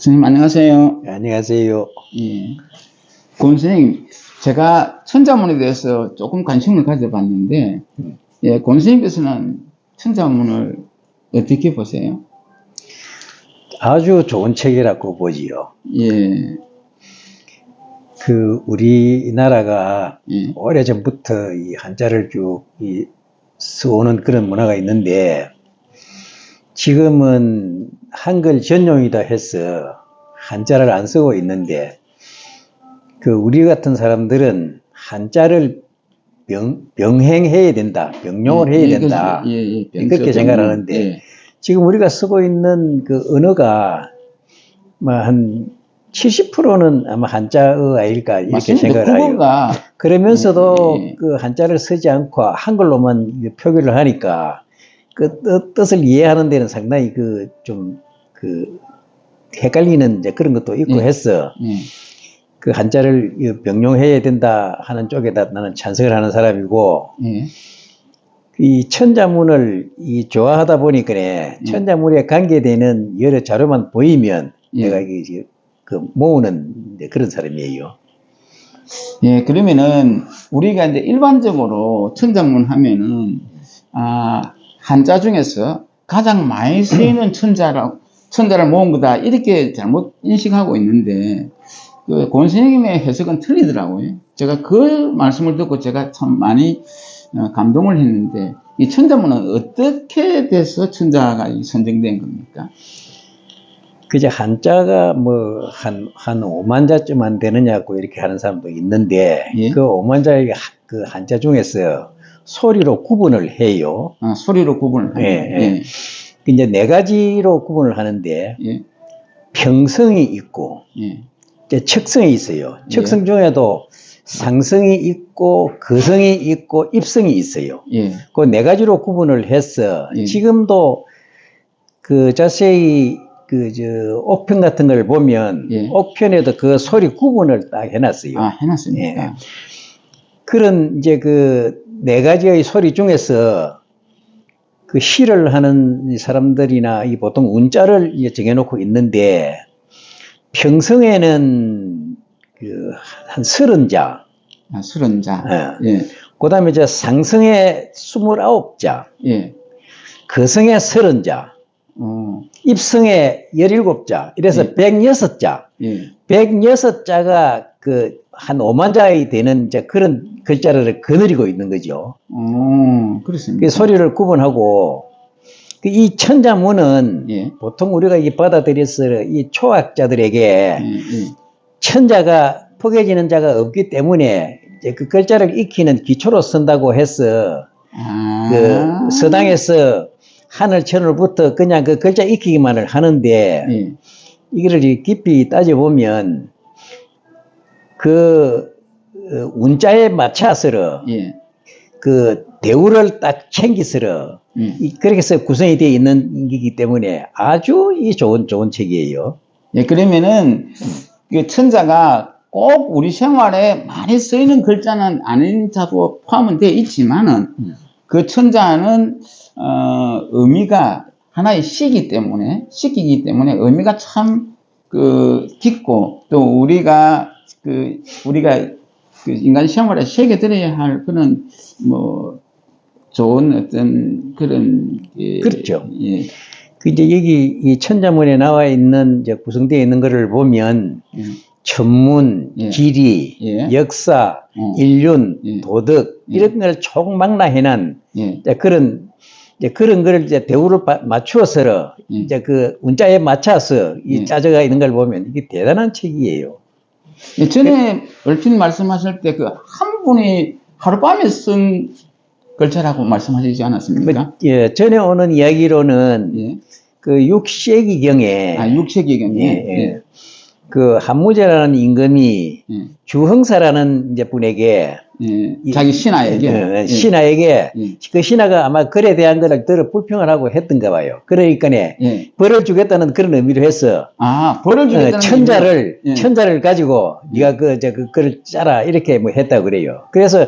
선생님 안녕하세요. 네, 안녕하세요. 예. 권 선생님, 제가 천자문에 대해서 조금 관심을 가져봤는데, 예, 권 선생님께서는 천자문을 어떻게 보세요? 아주 좋은 책이라고 보지요. 예, 우리나라가 예, 오래전부터 이 한자를 쭉 써오는 그런 문화가 있는데, 지금은 한글 전용이다 해서 한자를 안 쓰고 있는데, 우리 같은 사람들은 한자를 병행해야 된다, 병용을 해야 된다, 그렇게 생각하는데, 예. 지금 우리가 쓰고 있는 그 언어가 한 70%는 아마 한자어 아닐까 이렇게 생각을 해요. 그러면서도 그 한자를 쓰지 않고 한글로만 표기를 하니까 그 뜻을 이해하는 데는 상당히 헷갈리는 이제 그런 것도 있고 해서 그 한자를 병용해야 된다 하는 쪽에다 나는 찬성을 하는 사람이고, 이 천자문을 좋아하다 보니까 천자문에 관계되는 여러 자료만 보이면 내가 모으는 그런 사람이에요. 예, 그러면은 우리가 이제 일반적으로 천자문 하면은 한자 중에서 가장 많이 쓰이는 천자를 모은 거다 이렇게 잘못 인식하고 있는데, 그 권 선생님의 해석은 틀리더라고요. 제가 그 말씀을 듣고 제가 참 많이 감동을 했는데, 이 천자문은 어떻게 돼서 천자가 선정된 겁니까? 그저 한자가 한 5만 자쯤 안 되느냐고 이렇게 하는 사람도 있는데, 그 5만 자의 그 한자 중에서 소리로 구분을 해요. 소리로 구분을 해요. 이제 네 가지로 구분을 하는데, 평성이 있고, 척성이 있어요. 척성 중에도 상성이 있고, 거성이 있고, 입성이 있어요. 그 네 가지로 구분을 해서, 지금도 자세히 옥편 같은 걸 보면, 옥편에도 그 소리 구분을 딱 해놨어요. 해놨습니까? 그런 네 가지의 소리 중에서 시를 하는 사람들이나 보통 운자를 정해놓고 있는데, 평성에는 한 30자. 30자. 그 다음에 상성에 29자. 거성에 30자. 입성에 17자. 이래서 106자. 106자가 한 5만 자에 되는 그런 글자를 거느리고 있는 거죠. 그렇습니다. 소리를 구분하고, 이 천자문은 보통 우리가 받아들여서 이 초학자들에게 천자가 포개지는 자가 없기 때문에 그 글자를 익히는 기초로 쓴다고 해서 서당에서 하늘 천을부터 그냥 그 글자 익히기만을 하는데, 이거를 깊이 따져보면 운자에 맞춰서 대우를 딱 챙기서 그렇게 해서 구성이 되어 있는 거기 때문에 아주 좋은 책이에요. 그러면은 그 천자가 꼭 우리 생활에 많이 쓰이는 글자는 아닌 자도 포함은 되어 있지만은 그 천자는 의미가 하나의 시이기 때문에 의미가 참 깊고, 또 우리가 인간 생활에 새겨들어야 할 그런 좋은 어떤 그런 그렇죠. 이제 여기 이 천자문에 나와 있는 구성되어 있는 것을 보면 천문, 지리, 역사, 인륜, 도덕 이런 걸 총망라해난 그런 거를 대우를 맞추어서 그 운자에 맞춰서 짜져가 있는 걸 보면 이게 대단한 책이에요. 전에 얼핏 말씀하실 때 한 분이 하룻밤에 쓴 글자라고 말씀하시지 않았습니까? 전에 오는 이야기로는 6세기경에 6세기경에 한무제라는 임금이 주흥사라는 분에게 자기 신하에게 그 신하가 아마 글에 대한 것을 들어 불평을 하고 했던가 봐요. 그러니까 벌을 주겠다는 그런 의미로 해서 벌을 주겠다는 천자를 가지고 네가 그 글을 짜라 이렇게 했다고 그래요. 그래서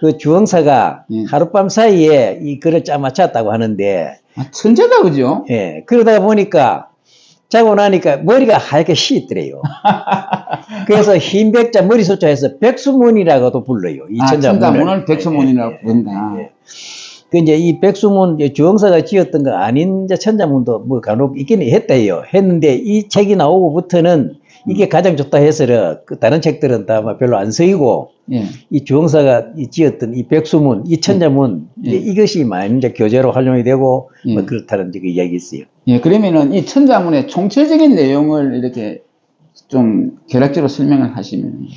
그 주흥사가 하룻밤 사이에 이 글을 짜 맞췄다고 하는데, 천재다, 그죠? 그러다 보니까 자고 나니까 머리가 하얗게 휘있더래요. 그래서 흰 백자 머리 숫자에서 백수문이라고도 불러요. 이 천자문을 백수문이라고 부른다. 그 이제 이 백수문 주홍사가 지었던 거 아닌 이제 천자문도 뭐 간혹 있긴 했대요. 했는데 이 책이 나오고부터는 이게 가장 좋다 해서 그 다른 책들은 다 별로 안 쓰이고 이 주홍사가 지었던 이 백수문, 이 천자문 이것이 많이 이제 교재로 활용이 되고 뭐 그렇다는 그 이야기 있어요. 예, 그러면은 이 천자문의 총체적인 내용을 이렇게 좀 개략적으로 설명을 하시면.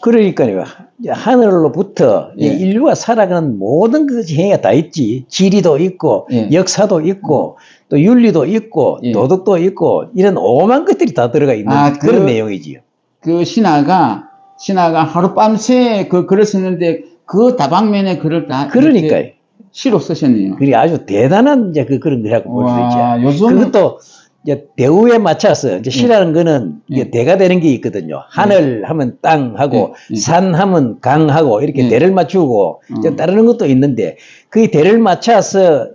그러니까요. 하늘로부터 인류가 살아가는 모든 그 행위가 다 있지. 지리도 있고, 역사도 있고, 또 윤리도 있고, 도덕도 있고, 이런 오만 것들이 다 들어가 있는 그런 내용이지요. 그 신하가 하룻밤새 그 글을 썼는데 그 다방면에 글을 다. 그러니까요. 시로 쓰셨네요. 그게 아주 대단한 이제 그런 거라고 볼 수 있죠. 요즘 그것도 이제 대우에 맞춰서 이제 시라는 거는 이게 대가 되는 게 있거든요. 하늘 하면 땅하고 산 하면 강하고 이렇게 대를 맞추고 따르는 것도 있는데 그 대를 맞춰서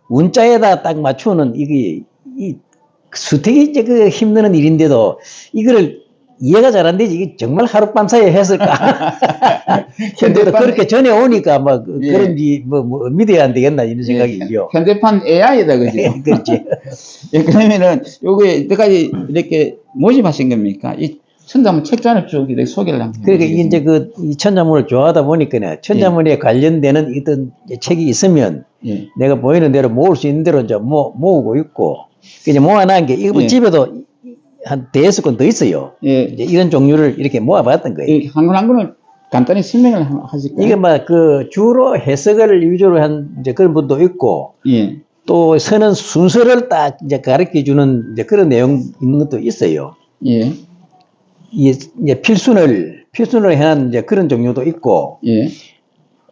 운자에다 딱 맞추는 이게 이 수택이 이제 그 힘드는 일인데도 이거를 이해가 잘 안 되지. 이게 정말 하룻밤 사이에 했을까? 근데도 그렇게 전에 오니까 막 그런지 뭐 믿어야 안 되겠나 이런 생각이죠. 현대판 AI다, 그죠? 그렇지. 그러면은 요게 이때까지 이렇게 모집하신 겁니까? 이 천자문 책자를 쭉 이렇게 소개를 합니다. 그러니까 이제 이 천자문을 좋아하다 보니까 천자문에 관련되는 어떤 책이 있으면 내가 보이는 대로 모을 수 있는 대로 이제 모으고 있고 이제 모아놓은 게 이거 집에도 한 대여섯 권 더 있어요. 이제 이런 종류를 이렇게 모아봤던 거예요. 한 권 한 권을 간단히 설명을 하실까요? 이게 막 그 주로 해석을 위주로 한 이제 그런 분도 있고, 또 서는 순서를 딱 이제 가르쳐 주는 이제 그런 내용 있는 것도 있어요. 이제 필순을 해한 이제 그런 종류도 있고,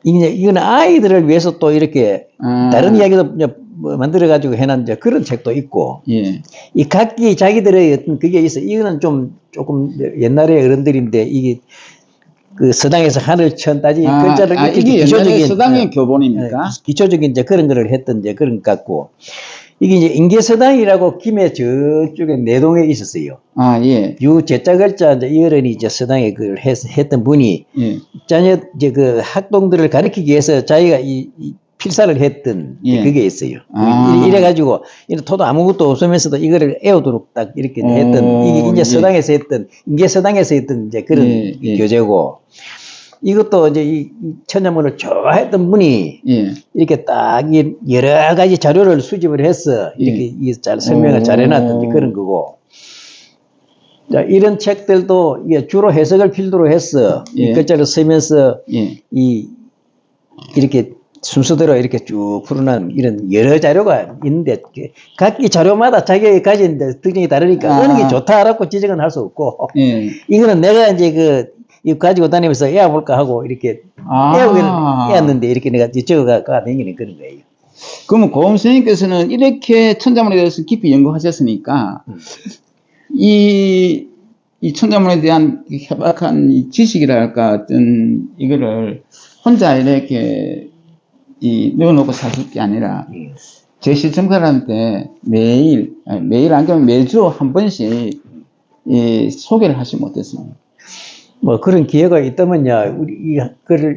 이건 아이들을 위해서 또 이렇게 다른 이야기도 만들어가지고 해놓은 이제 그런 책도 있고, 이 각기 자기들의 어떤 그게 있어. 이거는 조금 옛날의 어른들인데, 이게 그 서당에서 하늘 천 따지 글자를 이게 기초적인 서당의 교본입니까? 기초적인 이제 그런 거를 했던 이제 그런 것 같고, 이게 이제 인계서당이라고 김해 저쪽에 내동에 있었어요. 유제자 글자 이제 이 어른이 이제 서당에 그걸 했던 분이 자녀 이제 그 학동들을 가르치기 위해서 자기가 이 필사를 했던 그게 있어요. 이래가지고 토도 아무것도 없으면서도 이거를 애우도록 딱 이렇게 했던 이게 이제 서당에서 했던 인계서당에서 했던 이제 그런 교재고. 이것도 이제 이 천자문을 좋아했던 분이 이렇게 딱 여러 가지 자료를 수집을 해서 이렇게 잘 설명을 잘 해놨던 그런 거고. 자, 이런 책들도 이게 주로 해석을 필두로 해서 이 글자를 쓰면서 이렇게 순서대로 이렇게 쭉 풀어놓은 이런 여러 자료가 있는데 각기 자료마다 자기가 가진 특징이 다르니까 어느 게 좋다라고 지적은 할 수 없고 이거는 내가 이제 이거 가지고 다니면서 애워볼까 하고 이렇게 애웠는데 이렇게 내가 적어가 다니는 그런 거예요. 그러면 고음 선생님께서는 이렇게 천자문에 대해서 깊이 연구하셨으니까 이 천자문에 대한 해박한 이 지식이랄까 어떤 이거를 혼자 이렇게 넣어놓고 사실 게 아니라 제 시청자들한테 매일 안 그러면 매주 한 번씩 소개를 하시면 어떻습니까? 뭐 그런 기회가 있다면야 우리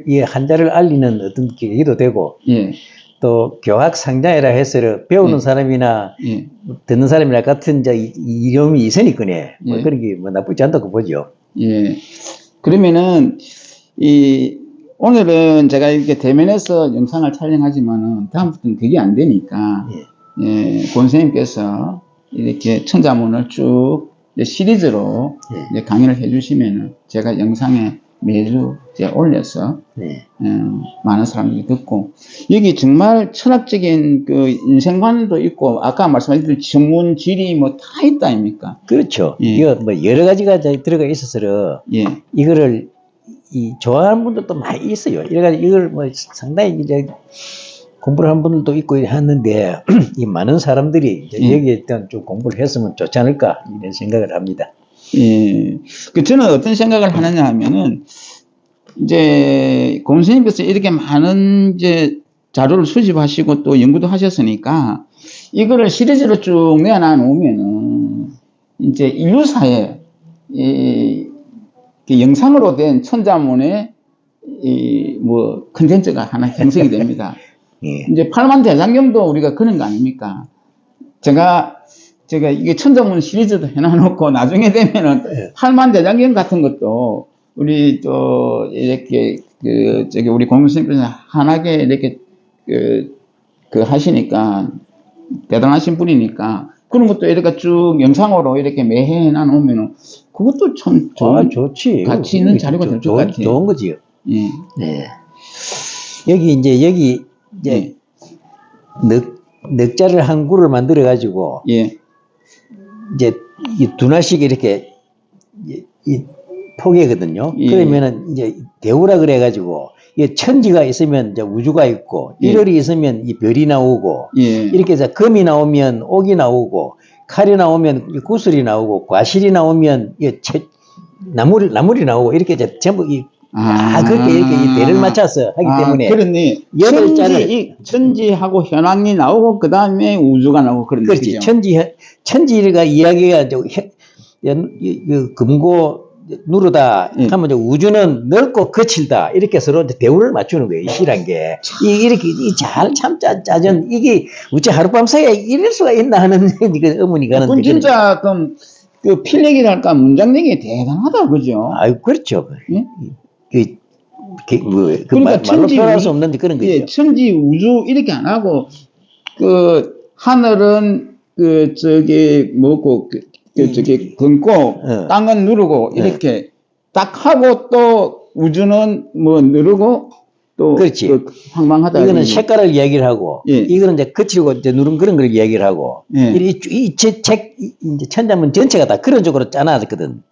이 한자를 알리는 어떤 기회도 되고 또 교학 상자이라 해서 배우는 사람이나 듣는 사람이나 같은 이름이 있으니까네 뭐 그런 게 뭐 나쁘지 않다고 보죠. 그러면은 오늘은 제가 이렇게 대면에서 영상을 촬영하지만은 다음부터는 그게 안 되니까 권 선생님께서 이렇게 천자문을 쭉 시리즈로 이제 강의를 해주시면은 제가 영상에 매주 이제 올려서 많은 사람들이 듣고 여기 정말 철학적인 그 인생관도 있고 아까 말씀하신 전문 지리 뭐 다 있다 아닙니까? 그렇죠. 이거 뭐 여러 가지가 들어가 있어서 이거를 좋아하는 분들도 많이 있어요. 이래가지고 이걸 뭐 상당히 이제 공부를 한 분들도 있고 하는데 이 많은 사람들이 이제 여기에 대한 좀 공부를 했으면 좋지 않을까 이런 생각을 합니다. 저는 어떤 생각을 하느냐 하면은 이제 권 선생님께서 이렇게 많은 이제 자료를 수집하시고 또 연구도 하셨으니까 이거를 시리즈로 쭉 내놔놓으면은 이제 인류사에 그 영상으로 된 천자문의 뭐 컨텐츠가 하나 형성이 됩니다. 예. 이제 팔만대장경도 우리가 그런 거 아닙니까? 제가 이게 천자문 시리즈도 해놔놓고 나중에 되면은 팔만대장경 같은 것도 우리 또 이렇게 우리 공무선생님께서 환하게 이렇게 그 하시니까 대단하신 분이니까 그런 것도 이렇게 쭉 영상으로 이렇게 매해 해놓으면은 그것도 참 좋지. 가치 있는 자료가 될 것 같아요. 좋은 거지요. 예. 네. 여기 이제 예. 넉자를 한 구를 만들어 가지고 예. 이제 이 두날씩 이렇게 이 포개거든요. 예. 그러면은 이제 대우라 그래 가지고 이 천지가 있으면 이제 우주가 있고 예. 일월이 있으면 이 별이 나오고 예. 이렇게 해서 금이 나오면 옥이 나오고 칼이 나오면 이 구슬이 나오고 과실이 나오면 이 나물이 나오고 이렇게 이제 전부 그렇게 이렇게 이 대를 맞춰서 하기 때문에 그렇네. 여덟 자를 천지하고 현황이 나오고 그 다음에 우주가 나오고 그런 그렇지. 거죠. 천지가 이야기가 금고 누르다 하면 이제 우주는 넓고 거칠다 이렇게 서로 이제 대우를 맞추는 거예요. 이 시란 게 이렇게 참 짜전 이게 어째 하룻밤 사이에 이럴 수가 있나 하는 그 의문이 가는데. 그건 진짜 그 필력이랄까 문장력이 대단하다 그죠? 아유 그렇죠. 예? 그러니까 말로 표현할 수 없는 그런 거죠. 예, 천지 우주 이렇게 안 하고 그 하늘은 뭐고 긋고 땅은 누르고 이렇게 딱 하고 또 우주는 뭐 누르고 또 그렇지. 황망하다. 이거는 색깔을 이야기를 하고 예. 이거는 이제 거칠고 이제 누른 그런 걸 이야기를 하고 예. 이책 이제 천자문 전체가 다 그런 쪽으로 짜놔졌거든.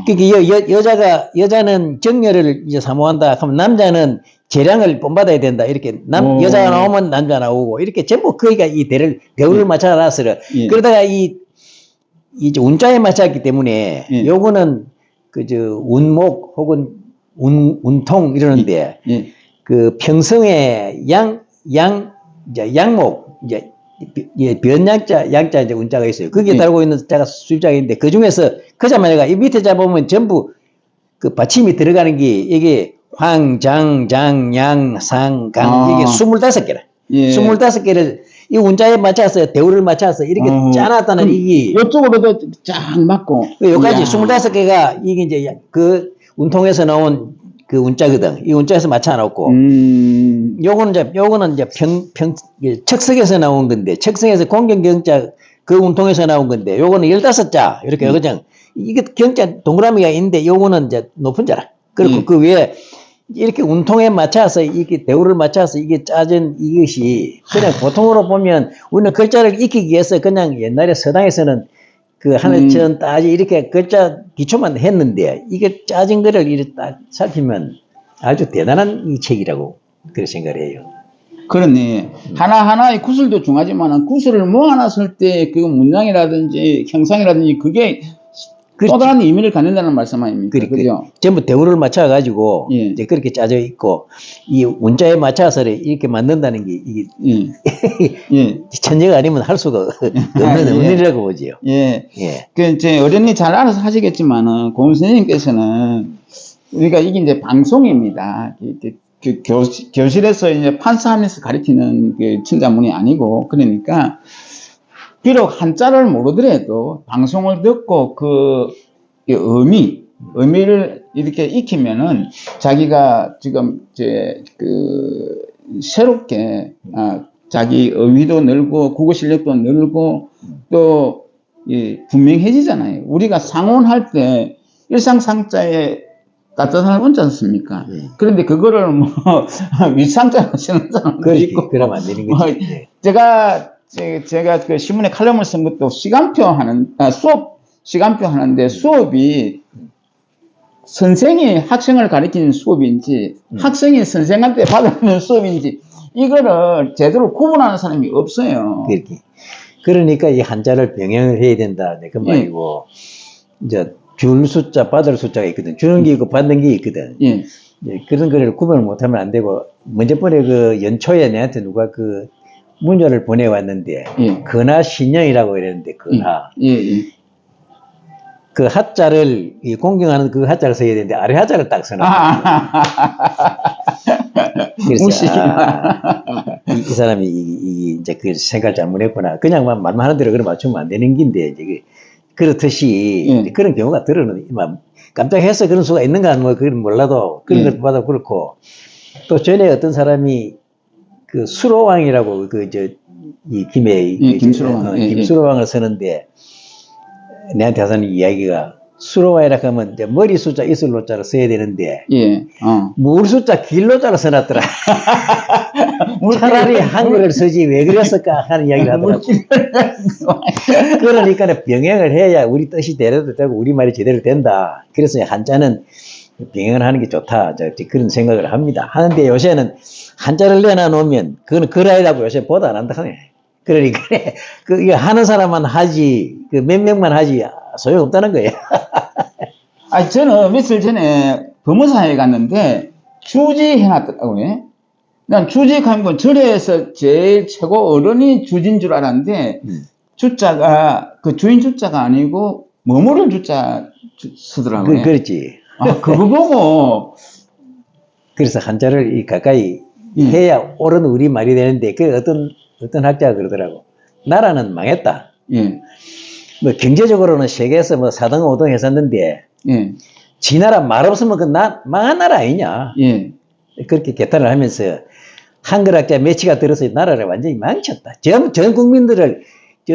그러니까 여자는 정열을 이제 사모한다 하면 남자는 재량을 본받아야 된다. 이렇게 여자가 나오면 남자 나오고 이렇게 전부 그러니까 이 대우를 맞춰놨어. 예. 그러다가 이제 운자에 맞췄기 때문에 예. 요거는 운목 혹은 운통 이러는데 예. 그 평성에 양목 이제 변양자 양자 이제 운자가 있어요. 거기에 달고 있는 자가 수입자인데 그 중에서 그자마자가 이 밑에 잡으면 전부 그 받침이 들어가는 게 이게 황, 장, 양, 상, 강 이게 25개라. 예. 25개를 이 운자에 맞춰서 대우를 맞춰서 이렇게 짜놨다는 이게 이쪽으로도 쫙 맞고 여기까지 25개가 이게 이제 그 운통에서 나온 그 운자거든. 이 운자에서 맞춰놓고 요거는 이제 척석에서 나온 건데 척석에서 공경경자 그 운통에서 나온 건데 요거는 15자 이렇게 그냥 이게 경자 동그라미가 있는데 요거는 이제 높은 자라. 그리고 그 위에 이렇게 운통에 맞춰서 이게 대우를 맞춰서 이게 짜진 이것이 그냥 보통으로 보면 우리는 글자를 익히기 위해서 그냥 옛날에 서당에서는 그 하늘천 따지 이렇게 글자 기초만 했는데 이게 짜진 거를 이렇게 딱 살피면 아주 대단한 이 책이라고 그렇게 생각을 해요. 그렇네. 하나하나의 구슬도 중요하지만 구슬을 모아놨을 때 그 문장이라든지 형상이라든지 그게 또 다른 의미를 갖는다는 말씀 아닙니까? 그죠? 전부 대우를 맞춰가지고 예. 이제 그렇게 짜져 있고 이 운자에 맞춰서 이렇게 만든다는 게 이게 예. 천재가 아니면 할 수가 없는 일이라고 보지요. 예. 예. 그 이제 어른이 잘 알아서 하시겠지만은 고은 선생님께서는 우리가 이게 이제 방송입니다. 그 교실에서 이제 판사하면서 가르치는 그 천자문이 아니고 그러니까. 비록 한자를 모르더라도 방송을 듣고 그 의미를 이렇게 익히면은 자기가 지금 새롭게 자기 의미도 늘고 국어 실력도 늘고 또 분명해지잖아요. 우리가 상언할 때 일상상자에 따뜻한 언지 않습니까? 그런데 그거를 뭐 윗상자로 쓰는 사람도 있고. 그러면 안 되는 거지. 제가 그 신문에 칼럼을 쓴 것도 수업 시간표 하는데 수업이 선생이 학생을 가르치는 수업인지 학생이 선생한테 받아주는 수업인지 이거를 제대로 구분하는 사람이 없어요. 그러니까 이 한자를 병행을 해야 된다. 그 말이고 이제 줄 숫자, 받을 숫자가 있거든. 주는 게 있고 받는 게 있거든. 예. 그런 거를 구분을 못하면 안 되고 먼저 번에 그 연초에 내한테 누가 그 문자를 보내왔는데 근하 신령이라고 이랬는데 근하 그 하자를 이 공경하는 그 하자를 써야 되는데 아래 하자를 딱 써놨다. 그래서 이 사람이 이제 그 생각을 잘못했구나. 그냥 말만 하는 대로 그래 맞추면 안 되는 긴데 이제 그렇듯이 그런 경우가 들어는 깜짝 해서 그런 수가 있는가 뭐 그건 몰라도 그런 걸 봐도 그렇고 또 전에 어떤 사람이 그 수로왕이라고 이 김수로왕을 쓰는데 내한테 하는 이야기가 수로왕이라 하면 이제 머리 숫자 있을 로자로 써야 되는데 물 숫자 길 로자로 써놨더라. 차라리 한글을 쓰지 왜 그랬을까 하는 이야기를 하더라고. 그러니까 병행을 해야 우리 뜻이 제대로 되고 우리말이 제대로 된다. 그래서 한자는 병행을 하는 게 좋다. 그런 생각을 합니다. 하는데 요새는 한자를 내놔놓으면 그건 글아이라고 요새 보도 안 한다 하네. 그러니까 이거 하는 사람만 하지 몇 명만 하지 소용없다는 거예요. 저는 며칠 전에 법무사에 갔는데 주지 해놨더라고요. 난 주직하면 절에서 제일 최고 어른이 주진 줄 알았는데 주자가 그 주인 주자가 아니고 머무른 주자 쓰더라고요. 그렇지. 그거 보고 그래서 한자를 가까이 해야 옳은 우리 말이 되는데 그 어떤 학자가 그러더라고. 나라는 망했다. 뭐 경제적으로는 세계에서 뭐 4등 5등 했었는데 지 나라 말 없으면 그 망한 나라 아니냐. 그렇게 개탄을 하면서 한글학자 매치가 들어서 나라를 완전히 망쳤다. 전 국민들을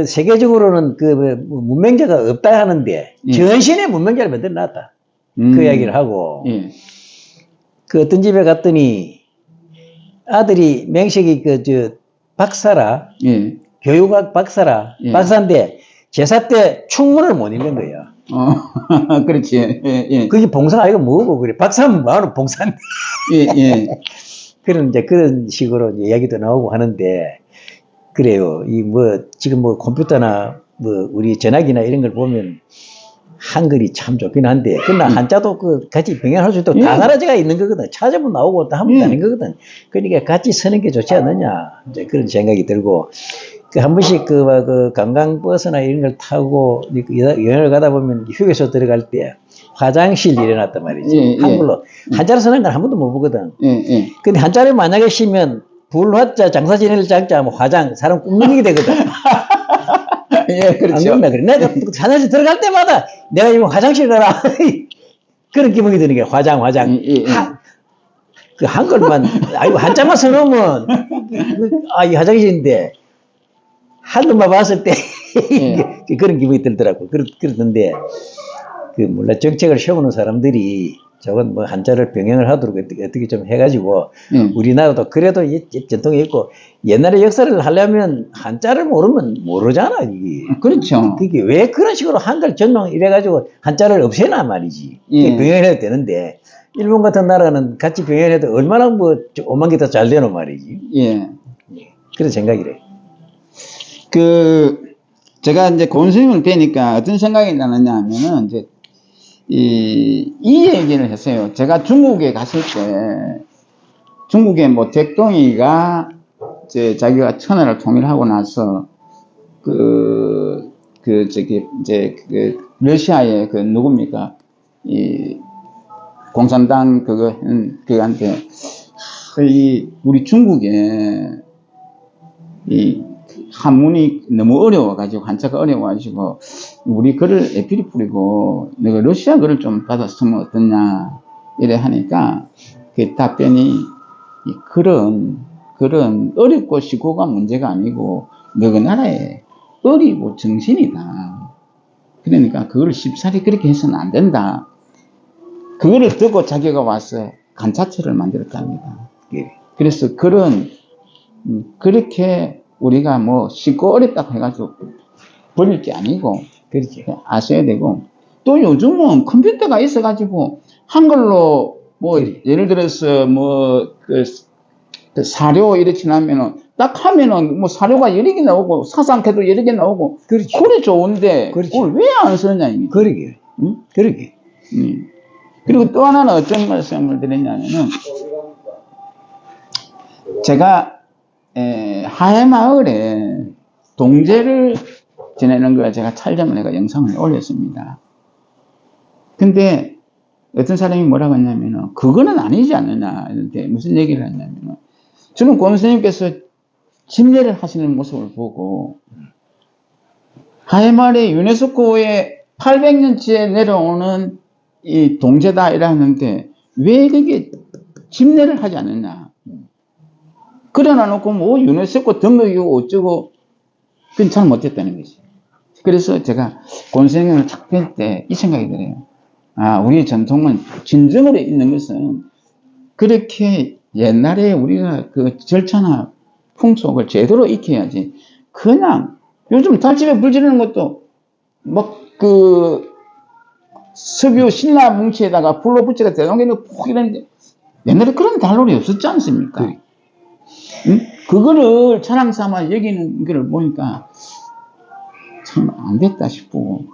세계적으로는 그 문명자가 없다 하는데 전신의 문명자를 만들어 놨다. 그 이야기를 하고 그 어떤 집에 갔더니 아들이 맹식이 박사라 교육학 박사라 박사인데 제사 때 충문을 못 읽는 거예요. 그렇지. 그게 봉사 아이가 뭐고 그래. 박사는 뭐하러 봉사인데. 그런 식으로 이야기도 나오고 하는데, 그래요. 지금 컴퓨터나 우리 전화기나 이런 걸 보면 한글이 참 좋긴 한데, 그러나 한자도 같이 병행할 수 있도록 다 나라제가 있는 거거든. 찾으면 나오고 또 하면 되는 거거든. 그러니까 같이 쓰는 게 좋지 않느냐. 이제 그런 생각이 들고, 한 번씩 관광버스나 이런 걸 타고 여행을 가다 보면 휴게소 들어갈 때 화장실 일어났단 말이지. 한글로. 한자로 쓰는 건 한 번도 못 보거든. 근데 한자를 만약에 쓰면 불화자, 장사 지낼 장자 하면 화장, 사람 꿈꾸게 되거든. 그렇죠. 안 그래. 내가 화장실 들어갈 때마다 내가 이거 화장실 가라. 그런 기분이 드는 게 화장. 그 한글만, 한자만 써놓으면, 이 화장실인데, 한글만 봤을 때 그런 기분이 들더라고. 그러던데 몰라 정책을 세우는 사람들이 저건 한자를 병행을 하도록 어떻게 좀 해가지고 우리나라도 그래도 전통이 있고 옛날에 역사를 하려면 한자를 모르면 모르잖아 이게. 그렇죠. 그게 왜 그런 식으로 한글 전용 이래가지고 한자를 없애나 말이지. 병행을 해도 되는데 일본 같은 나라는 같이 병행을 해도 얼마나 오만 개 더 잘 되는 말이지. 그런 생각이래. 제가 이제 고은스님을 뵈니까 어떤 생각이 나느냐 하면은, 이제, 이 얘기를 했어요. 제가 중국에 갔을 때, 중국의 잭동이가, 자기가 천하를 통일하고 나서, 러시아의 누굽니까? 공산당 그한테, 우리 중국에, 한문이 너무 어려워가지고, 한자가 어려워가지고, 우리 글을 에피리 뿌리고, 내가 러시아 글을 좀 받아 쓰면 어떠냐, 이래 하니까, 그 답변이, 글은 어렵고 시고가 문제가 아니고, 너희 나라에 어리고 정신이다. 그러니까 그걸 쉽사리 그렇게 해서는 안 된다. 그거를 듣고 자기가 와서 간차체를 만들었답니다. 그래서 글은, 그렇게, 우리가 쉽고 어렵다고 해가지고 버릴 게 아니고, 그렇게 아셔야 되고, 또 요즘은 컴퓨터가 있어가지고, 한글로, 예를 들어서, 사료 이렇게 나면은, 딱 하면은, 사료가 여러 개 나오고, 사상캐도 여러 개 나오고, 그래 좋은데, 그걸 왜 안 쓰느냐, 이게. 그러게. 응? 그러게. 그리고 또 하나는 어떤 말씀을 드렸냐면은, 제가, 하회마을에 동제를 지내는 걸 제가 촬영을 해가 영상을 올렸습니다. 근데 어떤 사람이 뭐라고 했냐면은 그거는 아니지 않느냐 이런데 무슨 얘기를 했냐면은 저는 권 선생님께서 집례를 하시는 모습을 보고 하이말의 유네스코에 800년치에 내려오는 이 동제다 이라는데 왜 그게 집례를 하지 않느냐. 그래놔 놓고 뭐 유네스코 등록이고 어쩌고 그건 잘 못했다는 거지. 그래서 제가 권 선생님을 딱 뵐 때 이 생각이 들어요. 아, 우리 전통은 진정으로 있는 것은 그렇게 옛날에 우리가 그 절차나 풍속을 제대로 익혀야지. 그냥 요즘 달집에 불 지르는 것도 막 그 석유 신라 뭉치에다가 불로 붙여가 대동개를 푹 이러는데 옛날에 그런 달놀이 없었지 않습니까? 응? 그거를 찬양 삼아 여기는 거를 보니까 참 안 됐다 싶고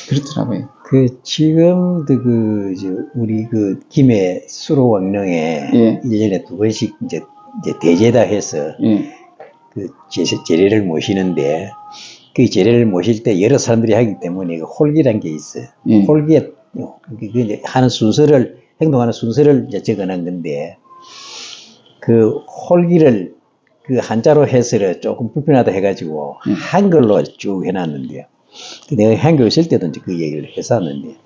그렇더라고요. 그 지금도 우리 그 김해 수로 왕릉에 예. 1년에 2번씩 이제 대제다 해서 예. 그 제례를 모시는데 그 제례를 모실 때 여러 사람들이 하기 때문에 그 홀기란 게 있어요. 예. 홀기에 그 이제 하는 순서를 행동하는 순서를 이제 적어놓은 건데 그 홀기를 그 한자로 해서 조금 불편하다 해가지고 한글로 쭉 해놨는데요. 내가 한교에 있을 때도 이제 그 얘기를 했었는데,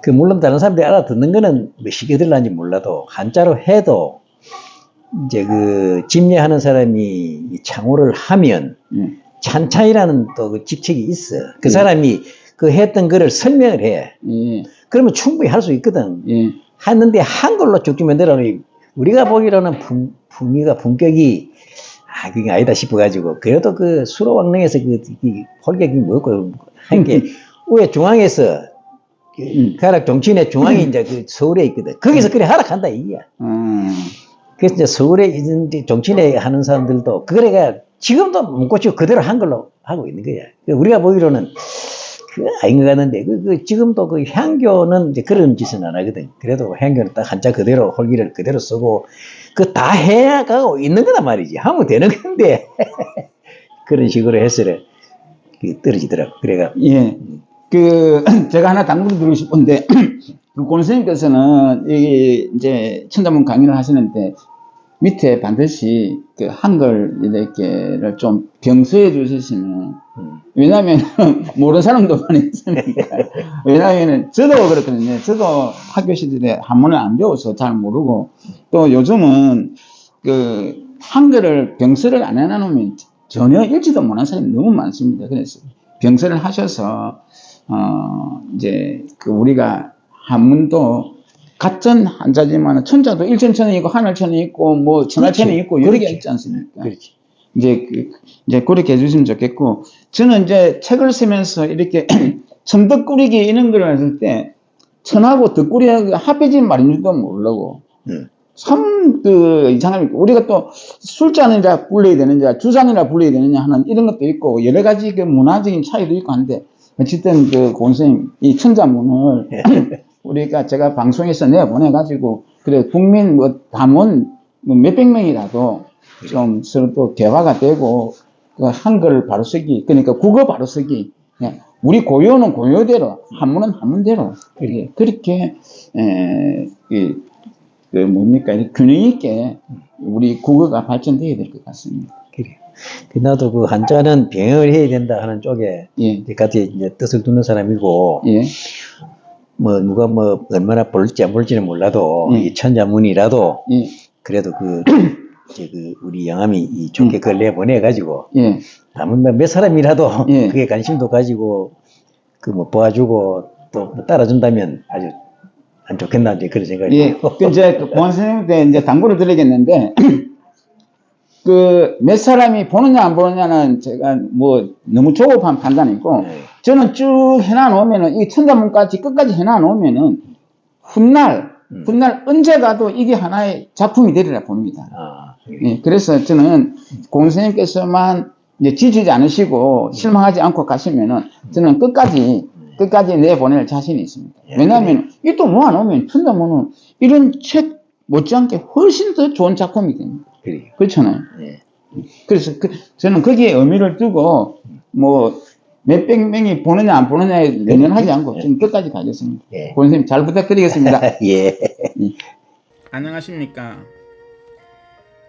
그 물론 다른 사람들이 알아듣는 거는 뭐 쉽게 들는지 몰라도 한자로 해도 이제 그 집례하는 사람이 창호를 하면 찬차이라는 또 그 직책이 있어. 그 사람이 그 했던 거를 설명을 해. 그러면 충분히 할 수 있거든. 했는데 한글로 쭉쭉 만들어놓으니 우리가 보기로는 품격이 그게 아니다 싶어가지고, 그래도 그 수로왕릉에서 그 홀객이 뭐고, 한 게, 위에 중앙에서, 가락 정치인의 중앙이 이제 그 서울에 있거든. 거기서 그래 하락한다, 이게야. 그래서 이제 서울에 있는 정치인에 하는 사람들도, 그래가 지금도 못 고치고 그대로 한글로 하고 있는 거야. 우리가 보기로는, 그거 아닌 것 같는데, 지금도 그 향교는 이제 그런 짓은 안 하거든. 그래도 향교는 딱 한자 그대로, 홀기를 그대로 쓰고, 그 다 해가고 있는 거단 말이지. 하면 되는 건데. 그런 식으로 해서를 떨어지더라고. 그래가. 예. 제가 하나 당부를 드리고 싶은데, 권 선생님께서는 이제 천자문 강의를 하시는데, 밑에 반드시 그 한글 이렇게를 좀 병서해 주시면, 왜냐면 모르는 사람도 많이 있으니까. 왜냐면은 저도 그렇거든요. 저도 학교 시절에 한문을 안 배워서 잘 모르고, 또 요즘은 그 한글을 병서를 안 해놓으면 전혀 읽지도 못하는 사람이 너무 많습니다. 그래서 병서를 하셔서 이제 그 우리가 한문도 같은 한자지만 천자도 일천천이 있고 하늘천이 있고 뭐 천하천이 있고 여러 개 있지 않습니까? 그렇지. 이제 그렇게 해주시면 좋겠고, 저는 이제 책을 쓰면서 이렇게 천덕꾸리기 이런 걸 했을 때 천하고 덕꾸리가 합해진 말인 줄도 모르고 참 이상합니다. 우리가 또 술잔이라 불러야 되느냐 주잔이라 불러야 되느냐 하는 이런 것도 있고 여러 가지 그 문화적인 차이도 있고 한데, 어쨌든 그 권선생님 이 천자문을 우리가 제가 방송에서 내보내가지고 그래 국민 뭐 담원 몇백 명이라도 좀 서로 또 대화가 되고 그 한글 바로 쓰기, 그러니까 국어 바로 쓰기, 우리 고유는 고유대로 한문은 한문대로 그렇게 뭡니까 균형 있게 우리 국어가 발전돼야 될 것 같습니다. 그래. 나도 그 한자는 병행을 해야 된다 하는 쪽에 같이 이제 뜻을 두는 사람이고, 뭐 누가 뭐 얼마나 볼지 안 볼지는 몰라도 이 천자문이라도 그래도 그 우리 영암이 좋게 그걸 내보내가지고 다만 몇 사람이라도 그게 관심도 가지고 그 뭐 도와주고 또 뭐 따라준다면 아주 안 좋겠나 이제 그런 생각이. 이제 권 선생님한테 이제 당부를 드리겠는데 그 몇 사람이 보느냐 안 보느냐는 제가 뭐 너무 조급한 판단이고, 저는 쭉 해놔 놓으면은 이 천자문까지 끝까지 해놔 놓으면은 훗날 언제 가도 이게 하나의 작품이 되리라 봅니다. 그래서 저는 권 선생님께서만 이제 지치지 않으시고 실망하지 않고 가시면은 저는 끝까지 내보낼 자신이 있습니다. 왜냐하면 이 또 모아놓으면 천자문은 이런 책 못지않게 훨씬 더 좋은 작품이 됩니다. 그렇잖아요. 그래서 저는 거기에 의미를 두고 뭐 몇백 명이 보느냐 안 보느냐에 연연하지 않고 지금 끝까지 가겠습니다. 예. 권선생님 잘 부탁드리겠습니다. 예. 안녕하십니까.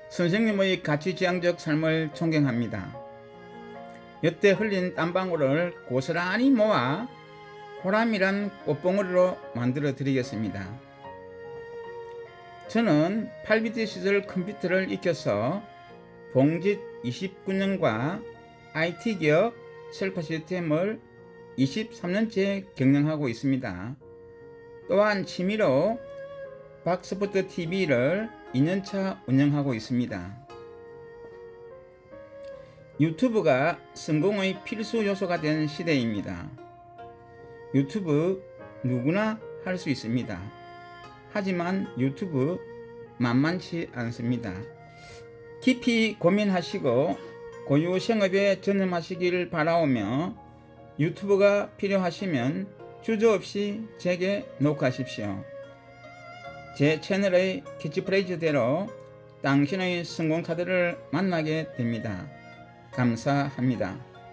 선생님의 가치지향적 삶을 존경합니다. 여태 흘린 땀방울을 고스란히 모아 보람이란 꽃봉오리로 만들어 드리겠습니다. 저는 8비트 시절 컴퓨터를 익혀서 봉짓 29년과 IT기업 셀프 시스템을 23년째 경영하고 있습니다. 또한 취미로 박스포트 TV를 2년차 운영하고 있습니다. 유튜브가 성공의 필수 요소가 된 시대입니다. 유튜브 누구나 할 수 있습니다. 하지만 유튜브 만만치 않습니다. 깊이 고민하시고 고유 생업에 전념하시길 바라오며 유튜브가 필요하시면 주저없이 제게 녹화하십시오. 제 채널의 캐치프레이즈대로 당신의 성공 카드를 만나게 됩니다. 감사합니다.